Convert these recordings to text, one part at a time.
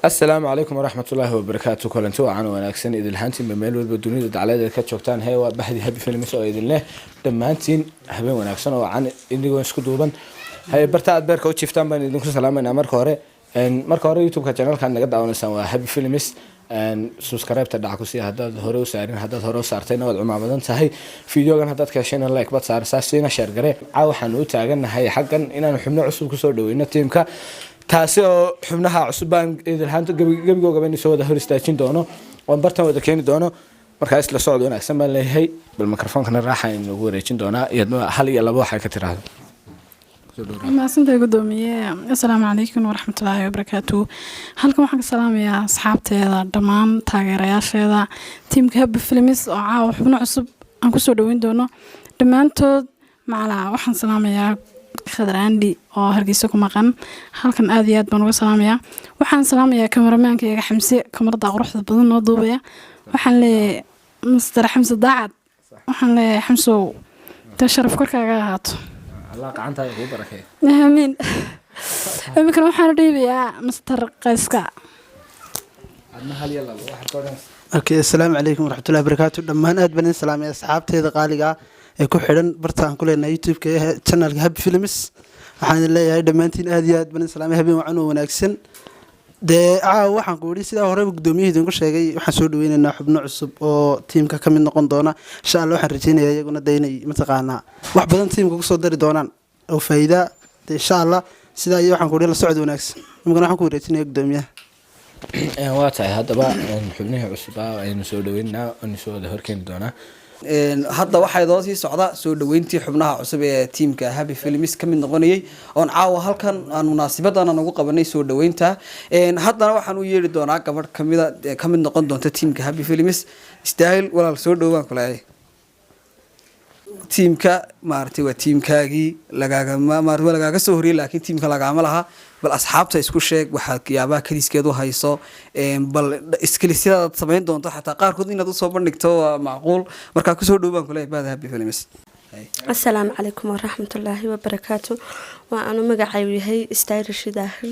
السلام عليكم ورحمة الله وبركاته. كلنتو عن وناكسن إذا الهانتين بميل والبدوني على ذلك كتشوكتان هي وبحدي هبي فيلم سو إذا الله دمانتين هبي وناكسن وعن إني واسكدوبا هاي برتاعت بيركو تشيفتان بين إذن كسلام أنا مركورة مركورة يوتيوب كشانل كان نقد عون سوا هبي فيلمس سبسكرايب تدعكوا سي هذا هورو سعرين هذا هورو سعرتين والعمام بدن سهي فيديو كان هذا كشين لايك بس صار ساسينا شير قري عاو حنو تاجنا هاي حقا إن أنا حمنا عصب كسر دوينا تيم كا taasi oo xubnaha cusub baan idilhaanta gabigooga baan soo wada hor istaajin doono oo bartan wada keeni doono markaas la socdo wanaagsan baan leeyahay bal mikrofonkana raaxa in lagu wareejin doona iyadoo hal iyo laba waxa ka tiraahdo maasanta gudoomiye assalaamu calaykum waraxmatullaahi wabarakaatuh halkan waxaan ka salaamayaa asxaabteeda dhammaan taageerayaasheeda tiimka Happy Films oo caawa xubno cusub aan ku soo dhaweyn doono dhammaantood macala waxaan salaamayaa خضراندي أو هرجيسو كمقام هالكن آذيات بنو سلامية وحن سلامية كاميرامان كي حمسي كاميرا ضاق روح بدون وضوبية وحن لي مستر حمس ضاعت وحن لي حمسو تشرف كل كاجات الله قعنتها يقول بركة آمين يمكن وحن ريبيا مستر قيسكا عندنا هل يلا واحد كورنس أوكي السلام عليكم ورحمة الله وبركاته لما أنا أدبن السلام يا أصحابتي هذا قالقة ku xiran bartaan kuleenay YouTube-ka channel-ka Happy Films waxaan leeyahay dhamaantiin aad iyo aad baan salaamay habeen wacan oo wanaagsan waxaan ku wari sida hore gudoomiyaha ku sheegay waxaan soo dhaweynaynaa xubno cusub oo teamka ka mid noqon doona insha Allah waxaan rajeynayaa iyaguna daynay mataqaana wax badan teamka ku soo dari doonaan oo faa'iido insha Allah sida iyo waxaan ku wari la socod wanaagsan imagana waxaan ku wareejinayaa gudoomiyaha waa tahay hadaba xubnaha cusub aynu soo dhaweynaa oo soo wada horkeeni doonaa hadda waxay doodii socda soo dhaweyntii xubnaha cusub ee teamka Happy Films ka mid noqonayay oo caawa halkan aan munaasabadana nagu qabanay soo dhaweynta haddana waxaan u yeeri doonaa gabadh ka mid noqon doonta teamka Happy Films style walaal soo dhawaan kulay teamka maartay waa teamkaagii lagaaga soo horiyay laakiin teamka lagaama laha bal asxaabta isku sheeg waxa yaabaha kaliskeedu hayso bal iskilisyada sameyn doonto xataa qaarkood inaad u soo bandhigto waa macquul marka ku soo dhawaan kulay baad Happy Films السلام عليكم ورحمة الله وبركاته وأنا مقعد وهي استعير شداهر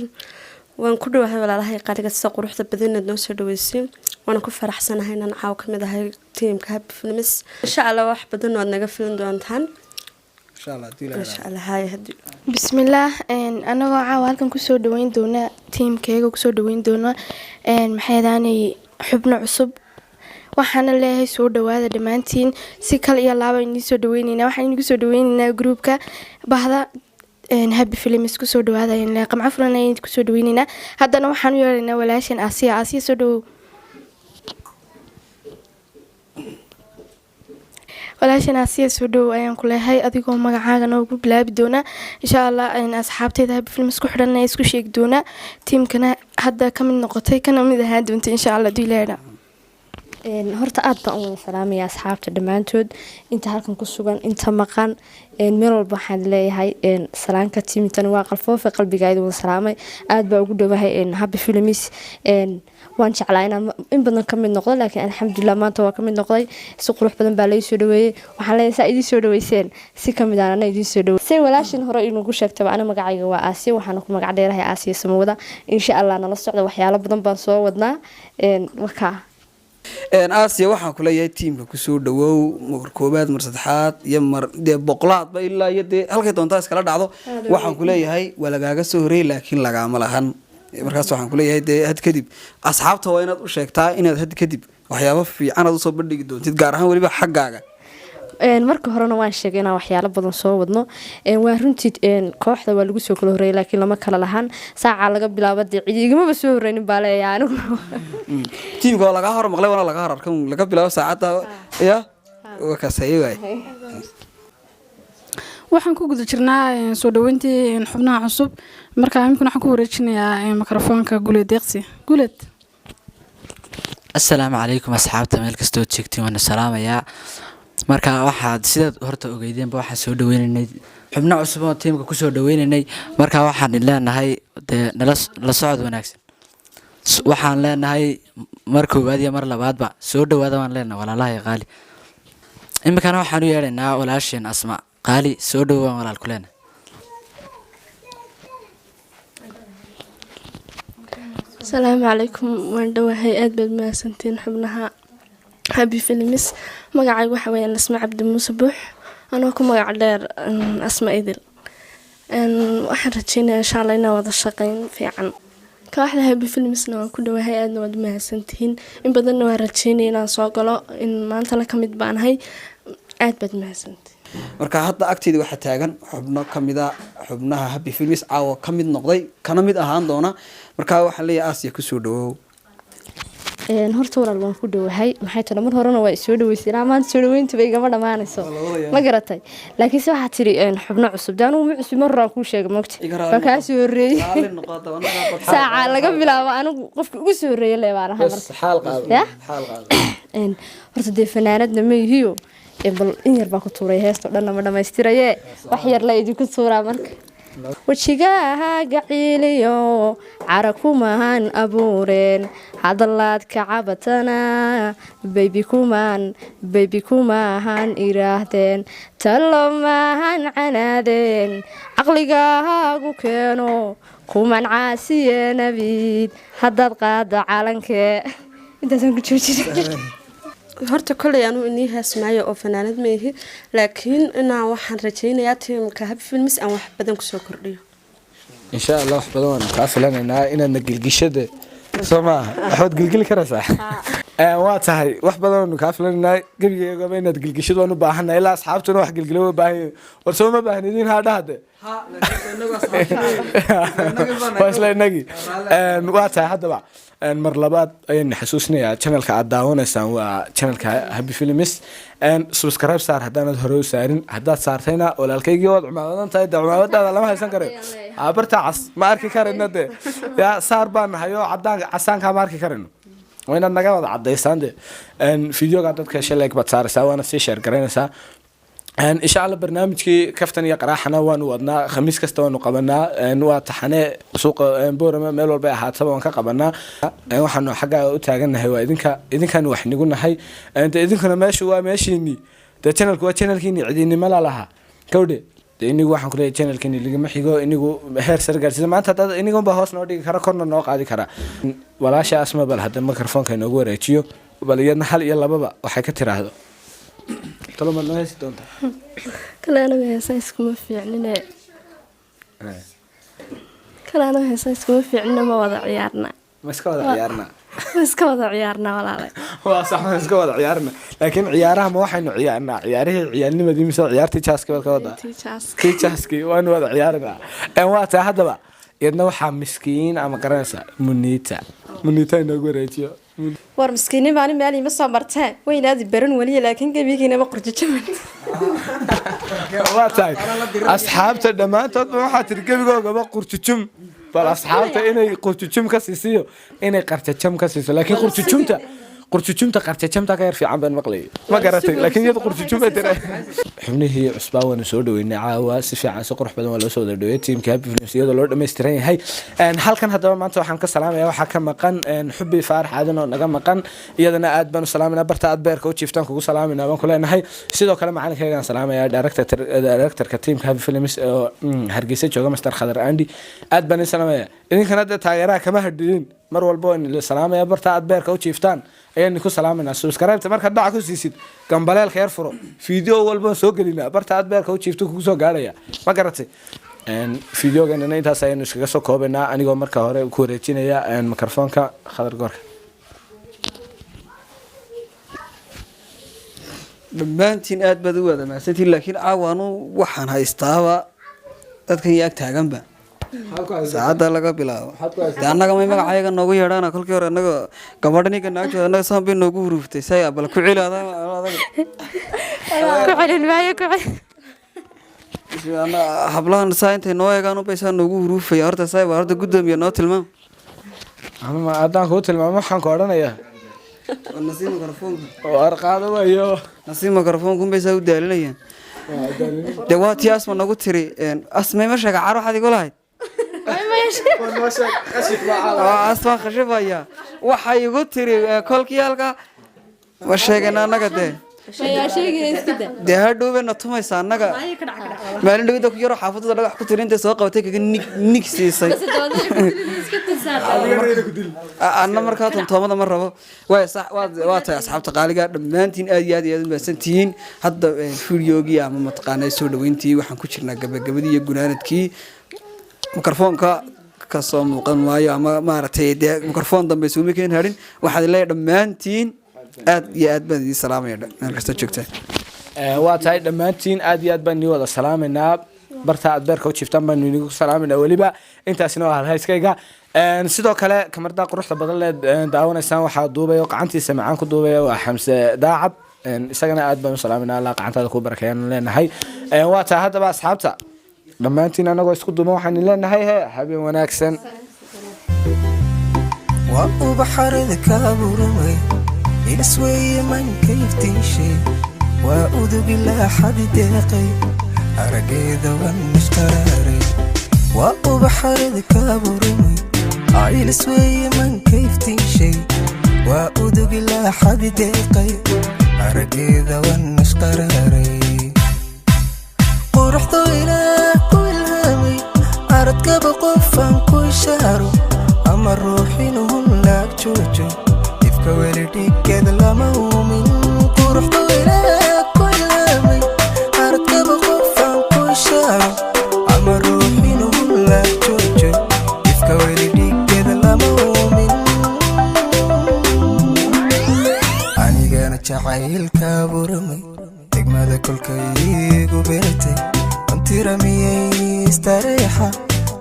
وأنا كل واحد ولا لهي قارقة ساق ورحت بدينا نوصل دويسين وأنا كفر أحسن هنا نعاو كم ده هاي تيم كهاب فيلمس إن شاء الله واحد بدنا نقفل دون تان إن شاء الله إن شاء الله هاي هدي بسم الله أنا عاو هالكم كسر دوين دونا تيم كيجو كسر دوين دونا محيداني حبنا عصب waxaan leeyahay soo dhawaada dhamaantiin si kale iyo laaba in soo dhaweynina waxaan idin soo dhaweynina groupka bahda Happy Films ku soo dhawaada in la qamca furan ay ku soo dhaweynina haddana waxaan u yeelanaa walaashan Asiya soo dhaw walaashan Asiya soo dhaw ayaan ku leeyahay adigoo magacaaga noogu bilaabi doona insha Allah in asxaabteeda Happy Films ku xiran ay isku sheeg doona teamkana hadda ka mid noqotay kana mid ahaan doonta insha Allah diileena horta aad baan u salaamayaa asxaabta dhamaantood inta halkan ku sugan inta maqan meel walba waxaan leeyahay salaanka tiimtan waa qalfoof qalbigayda wada salaamay aad baa ugu dhawahay Happy Films waan jeclaa in badan ka mid noqdo laakiin alxamdulillah maanta waa ka mid noqday si qurux badan baa la soo dhaweeyay waxaan leeyahay idin soo dhaweyseen si ka mid ah idin soo dhaweeyay walaashin hore inuu ku sheegtay ana magacayga waa Asiya waxaan ku magac dheerahay Asiya Samawada insha Allah nala socdo waxyaalo badan baan soo wadnaa wakaa Asiya waxaan ku leeyahay teamka ku soo dhawow mar koobaad mar saddexaad iyo mar boqolaad ba ilaa iyo halkay doontaa iskala dhacdo waxaan ku leeyahay walagaaga soo horey laakiin lagaama lahan markaas waxaan ku leeyahay had kadib asxaabta waa inaad u sheegtaa inaad had kadib waxyaabo fiican aad u soo bandhigi doontid gaar ahaan waliba xaggaaga marka horena waan sheegay inaan waxyaalo badan soo wadno waa runtii kooxda waa lagu soo kala horeeyay laakiin lama kala lahan saaca laga bilaabo ciidamada soo horeynin baa leeyahay anigu teamka laga hor maqlay wana laga hor arkan laga bilaabo saacada ya ka saayay waxaan ku guda jirnaa soo dhaweyntii xubnaha cusub marka imkan waxaan ku wareejinayaa mikrofoonka Guleed Deeqsi Guleed السلام عليكم أصحابتي ملك استوت شكتي وأنا سلامة marka waxaad sidaad horta ogeydeen ba waxa soo dhaweynay xubno cusub oo teamka ku soo dhaweynay marka waxaan leenahay la socod wanaagsan waxaan leenahay mar koowaad iyo mar labaadba soo dhawaada waan leenahay walaalahay qaali imikana waxaan u yeeranaa walaasheen Asma qaali soo dhawaan walaal ku leenahay asalaamu calaykum waan dhowahay aad baad mahadsantiin xubnaha habi filmis magacaygu waxa weeyaan asma cabdi muuse buux anoo ku magac dheer asma idil waxaan rajeynayaa insha allah inaan wada shaqeyn fiican kooxda habi filmisna waan ku dhowahay aadna waad mahadsantihiin in badanna waan rajeynaya inaan soo galo in maantana ka mid baanahay aad baad mahadsantihiin marka hadda agteeda waxaa taagan xubno kamida xubnaha habi filmis caawa ka mid noqday kana mid ahaan doona marka waxaan leeyahay aasiya kusoo dhawow horta walaal waan ku dhowahay maxay tahay mar horena waa soo dhaweysay ilaa maanta soo dhaweyntu bay igama dhamaanayso ma garatay laakiin se waxaa tiri xubno cusub daan uu cusub mar horaan kuu sheegay mogta waa kaa soo horeeyay saaca laga bilaabo anigu qofka ugu soo horeeyay leebaan ahaa horta dee fanaanadna ma yihiyo bal in yar baa ku tuuray heesto dhanna ma dhamaystiraye wax yar la idinku tuuraa marka wajigaaga ciiliyo cara kumaan abuureen hadalaad ka cabatana baybi kumaahan iraahdeen talo maahan canaadeen caqligaagu keeno kuman caasiye nabiid haddaad qaado calankee intaasaan ku joojina horta koley anuu inii haasmaayo oo fanaanad ma ihi laakiin inaan waxaan rajeynayaa tiimka habi filmis aan wax badan kusoo kordhiyo insha allah wax badan waan kaa filanaynaa inaadna gilgishada soo maaha waxbaad gilgili karaysaa waa tahay wax badan waanu kaa filanaynaa gebigeegaba inaad gilgishad waan u baahannahay ilaa asxaabtuna wax gilgilo waa baahan war soo ma baahnidin haadhahade waa isla inagii waa tahay haddaba mar labaad ayaan xasuusinayaa channelka aad daawanaysaan waa channelka habi filmis subscribe saar haddaanad hore u saarin haddaad saartayna walaalkaygii waad cumaawadan tahay dee cumaawadaada lama haysan karayo barta cas ma arki karayna dee yaa saar baan nahay oo casaankaa ma arki karayno waa inaad naga wada cadaysaan dee videoga dadka sheleg baad saaraysaa waana sii sheer garaynaysaa insha allah barnaamijkii kaftan iyo qaraaxana waanu wadnaa khamiis kasta waanu qabanaa waa taxane suuqa boorama meel walba ahaataba waan ka qabanaa waxaanu xagga u taagannahay waa idinkaanu wax nigu nahay de idinkuna meeshu waa meeshiinii dee channelku waa channelkiini cidinimo lalahaa kawdhe de inigu waxaan kuleeyahay channelkiini ligama xigo inigu heer sare gaarsiisa maanta dad inigunba hoos noo dhigi kara korna noo qaadi kara walaasha asma bal hadda mikrofoonka inoogu wareejiyo bal iyadna hal iyo lababa waxay ka tiraahdo taloma noo heesi doontaa kale anaga heesaa iskuma fiicnine ma wada ciyaarna ma iska wada ciyaarnaa walaale waa sax ma iska wada ciyaarna laakiin ciyaaraha ma waxaynu ciyaarnaa ciyaarihii ciyaalnimadii mise ciyaartii jaaska baad ka wadaa kii jaaskii waanu wada ciyaarnaa waa tahay haddaba iyadna waxaa miskiin ama garanaysaa muniita inoogu wareejiyo war miskiinin baan meel ima soo martee weynaadi baran waliya laakiin gebigiinaba qurjajaman waa tahay asxaabta dhammaantoodba waxaa tiri gebigoogaba qurjujum bal asxaabta inay qurjujum ka siisiyo inay qarjajam ka siiso laakiin qurjujumta qarjajamta ka yar fiican baan maqlayay ma garatay laakiin iyada qurjujum bay tiri xubnihii cusbaa waanu soo dhaweynay caawa si fiican si qurux badan waa loo soo wada dhaweeyay tiimka habi films iyadoo loo dhammaystiran yahay halkan haddaba maanta waxaan ka salaamayaa waxaa ka maqan xubi faarax aadan oo naga maqan iyadana aad baan u salaaminaa barta aad beerka u jiiftaan kugu salaaminaa baan ku leenahay sidoo kale macalinkaygaan salaamayaa directorka tiimka habi films oo hargeysa jooga master khadar andi aad baan salaamayaa idinkana dee taageeraha kama hadhiin mar walba waan salaamayaa barta aad beerka u jiiftaan ayaan ku salaaminaa subscribe marka dhaca ku siisid gambaleelka yar furo video walba soo gelinaa barta aad beerka u jiifto kugu soo gaaraya ma garatay videoganana intaas ayaynu iskaga soo koobaynaa anigoo marka hore ku wareejinaya mikrofoonka khadar goorka dhammaantiin aad baad u wada mahadsantiin laakiin caawaanu waxaan haystaaba dadkan iyo ag taaganba saacadda laga bilaabo de annaga may magacayaga noogu yeedhaana kolkii hore annaga gabadhaniga naagtooda annaga saan bay noogu huruuftay say bal ku celi hablahan saa intay noo eegaan unbay saa noogu huruufaya horta say baa horta guddoomiya noo tilmaam haddaan kuu tilmaamo waxaan ku odhanayaa nasiib mikrofoonka arqaado wayo nasiib mikrofoonka unbay saa u daalinayaan dee waa tii asma nagu tiri asmay ma sheega caar waxaad igu lahayd asmaan khashibaya waxay igu tiri kolkii halka ma sheegeen annaga dee hadhowbay na tumaysa annaga maalin dhawida ku yaroo xaafadada dhagax ku tiri intay soo qabatay kaga nig siisay أنا مركات تومضة مرة وصح واطي أصحاب تقاليقة دمانتين أدي بسنتين هذا فيديوجي أما متقانة سود وينتي وحن كشرنا قبل يجونانت كي ميكروفون كصوم وقنوايا أما ما رتي ده ميكروفون ضم بيسوي كين هرين واحد اللي دمانتين أد بدي سلام يا أنا كستشكته واتاي دمانتين أد بدي ولا سلام الناب برتا أدبر كوتش فتان بنو نيجو سلام الأولي بقى أنت أسنو هالهاي سكيجا sidoo kale kamarda quruxda badan leh daawanaysaan waxa duubay qacantiisa macaan ku duubay waa Xamse Daacad isagana aad baan u salaaminaa Allah qacantada ku barakeeyaan leenahay waa taa hadaba asxaabta dhamaantiin anagoo isku duuban waxaan leenahay habeen wanaagsan waa ubaxarada ka abuuray isweey man kayftiin shay waa udugi la xadideeqay arageeda wan mishqararay waa ubaxarada ka abuuray isweey man kayftiin shay waa udugi la xadideeqay arageeda wan mishqararay quruxda ilaah ku ilhaamay aradka qofan ku shaaro ama ruuxinuu laag joojo ifka weli dhiggeed lama uumin quruxda ilaah ku ilhaamay aradka qofan ku shaaro ama ruuxinuu laag joojo ifka weli dhiggeed lama uumin anigana jacaylka buramay degmada kolkaygu beertay antiramiyay istareexa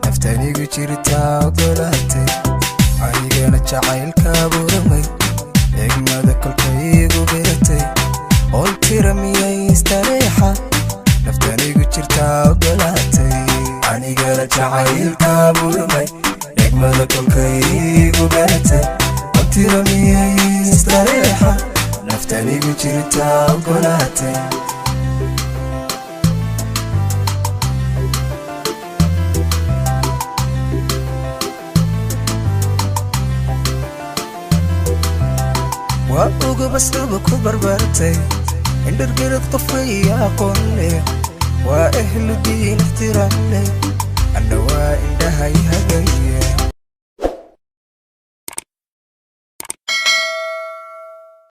naftanigu jirtaa ogolaatay anigana jacaylka buramay degmada kolkaygu beertay antiramiyay istareexa naftanigu jirtaa ogolaatay anigana jacaylka buramay degmada kolkaygu beertay antiramiyay istareexa naftanigu jirtaa ogolaatay waa uga basaba ku barbartay indhargarad qofay aqoon leh waa ahlu diin ixtiraam leh anna waa indhahay hagaya